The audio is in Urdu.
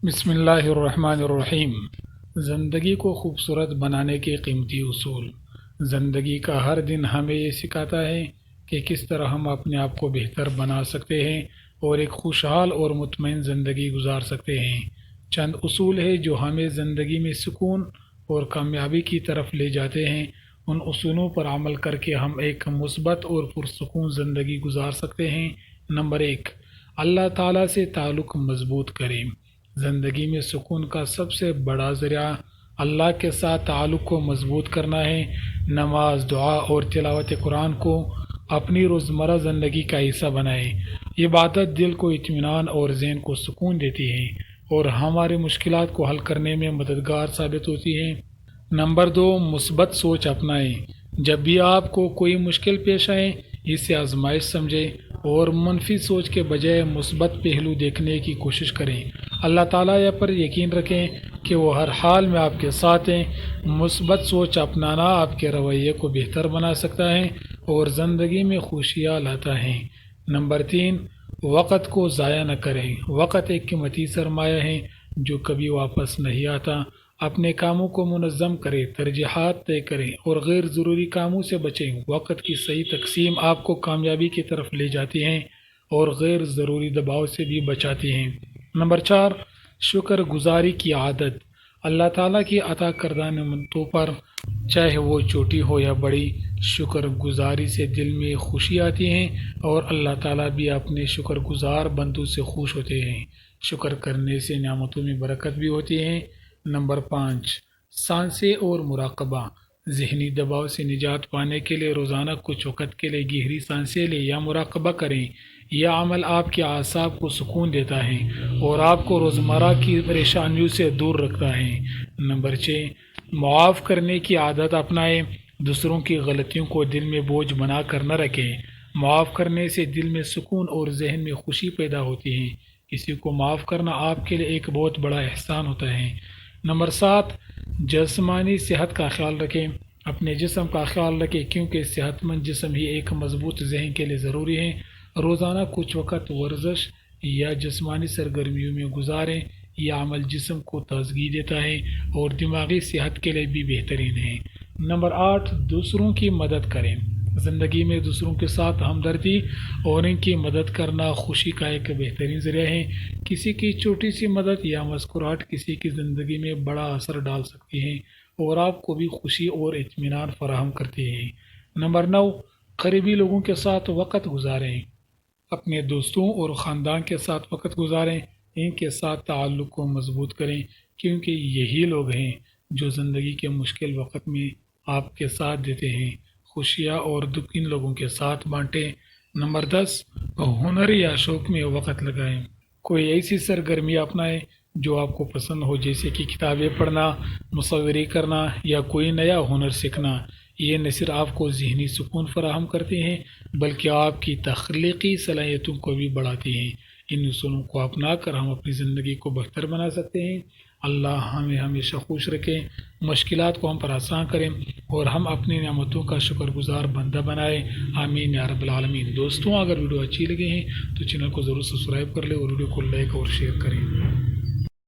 بسم اللہ الرحمن الرحیم۔ زندگی کو خوبصورت بنانے کے قیمتی اصول۔ زندگی کا ہر دن ہمیں یہ سکھاتا ہے کہ کس طرح ہم اپنے آپ کو بہتر بنا سکتے ہیں اور ایک خوشحال اور مطمئن زندگی گزار سکتے ہیں۔ چند اصول ہیں جو ہمیں زندگی میں سکون اور کامیابی کی طرف لے جاتے ہیں۔ ان اصولوں پر عمل کر کے ہم ایک مثبت اور پرسکون زندگی گزار سکتے ہیں۔ نمبر 1، اللہ تعالیٰ سے تعلق مضبوط کریں۔ زندگی میں سکون کا سب سے بڑا ذریعہ اللہ کے ساتھ تعلق کو مضبوط کرنا ہے۔ نماز، دعا اور تلاوت قرآن کو اپنی روزمرہ زندگی کا حصہ بنائیں۔ عبادت دل کو اطمینان اور ذہن کو سکون دیتی ہے اور ہماری مشکلات کو حل کرنے میں مددگار ثابت ہوتی ہے۔ نمبر 2، مثبت سوچ اپنائیں۔ جب بھی آپ کو کوئی مشکل پیش آئے، اسے آزمائش سمجھیں اور منفی سوچ کے بجائے مثبت پہلو دیکھنے کی کوشش کریں۔ اللہ تعالیٰ پر یقین رکھیں کہ وہ ہر حال میں آپ کے ساتھ ہیں۔ مثبت سوچ اپنانا آپ کے رویے کو بہتر بنا سکتا ہے اور زندگی میں خوشیاں لاتا ہے۔ نمبر 3، وقت کو ضائع نہ کریں۔ وقت ایک قیمتی سرمایہ ہے جو کبھی واپس نہیں آتا۔ اپنے کاموں کو منظم کریں، ترجیحات طے کریں اور غیر ضروری کاموں سے بچیں۔ وقت کی صحیح تقسیم آپ کو کامیابی کی طرف لے جاتی ہے اور غیر ضروری دباؤ سے بھی بچاتی ہے۔ نمبر 4، شکر گزاری کی عادت۔ اللہ تعالیٰ کی عطا کردہ نعمتوں پر، چاہے وہ چھوٹی ہو یا بڑی، شکر گزاری سے دل میں خوشی آتی ہے اور اللہ تعالیٰ بھی اپنے شکر گزار بندوں سے خوش ہوتے ہیں۔ شکر کرنے سے نعمتوں میں برکت بھی ہوتی ہے۔ نمبر 5، سانسیں اور مراقبہ۔ ذہنی دباؤ سے نجات پانے کے لیے روزانہ کچھ وقت کے لیے گہری سانسیں لیں یا مراقبہ کریں۔ یہ عمل آپ کے اعصاب کو سکون دیتا ہے اور آپ کو روزمرہ کی پریشانیوں سے دور رکھتا ہے۔ نمبر 6، معاف کرنے کی عادت اپنائیں۔ دوسروں کی غلطیوں کو دل میں بوجھ بنا کر نہ رکھیں۔ معاف کرنے سے دل میں سکون اور ذہن میں خوشی پیدا ہوتی ہے۔ کسی کو معاف کرنا آپ کے لیے ایک بہت بڑا احسان ہوتا ہے۔ نمبر 7، جسمانی صحت کا خیال رکھیں۔ اپنے جسم کا خیال رکھیں کیونکہ صحت مند جسم ہی ایک مضبوط ذہن کے لیے ضروری ہے۔ روزانہ کچھ وقت ورزش یا جسمانی سرگرمیوں میں گزاریں۔ یہ عمل جسم کو تازگی دیتا ہے اور دماغی صحت کے لیے بھی بہترین ہے۔ نمبر 8، دوسروں کی مدد کریں۔ زندگی میں دوسروں کے ساتھ ہمدردی اور ان کی مدد کرنا خوشی کا ایک بہترین ذریعہ ہے۔ کسی کی چھوٹی سی مدد یا مسکراہٹ کسی کی زندگی میں بڑا اثر ڈال سکتی ہے اور آپ کو بھی خوشی اور اطمینان فراہم کرتی ہے۔ نمبر 9، قریبی لوگوں کے ساتھ وقت گزاریں۔ اپنے دوستوں اور خاندان کے ساتھ وقت گزاریں۔ ان کے ساتھ تعلق کو مضبوط کریں کیونکہ یہی لوگ ہیں جو زندگی کے مشکل وقت میں آپ کے ساتھ دیتے ہیں۔ خوشیاں اور دکھ ان لوگوں کے ساتھ بانٹیں۔ نمبر 10، ہنر یا شوق میں وقت لگائیں۔ کوئی ایسی سرگرمی اپنائیں جو آپ کو پسند ہو، جیسے کہ کتابیں پڑھنا، مصوری کرنا یا کوئی نیا ہنر سیکھنا۔ یہ نہ صرف آپ کو ذہنی سکون فراہم کرتے ہیں بلکہ آپ کی تخلیقی صلاحیتوں کو بھی بڑھاتی ہیں۔ ان اصولوں کو اپنا کر ہم اپنی زندگی کو بہتر بنا سکتے ہیں۔ اللہ ہمیں ہمیشہ خوش رکھے، مشکلات کو ہم پر آسان کریں اور ہم اپنی نعمتوں کا شکر گزار بندہ بنائے۔ آمین یا رب العالمین۔ دوستوں، اگر ویڈیو اچھی لگے ہیں تو چینل کو ضرور سبسکرائب کر لیں اور ویڈیو کو لائک اور شیئر کریں۔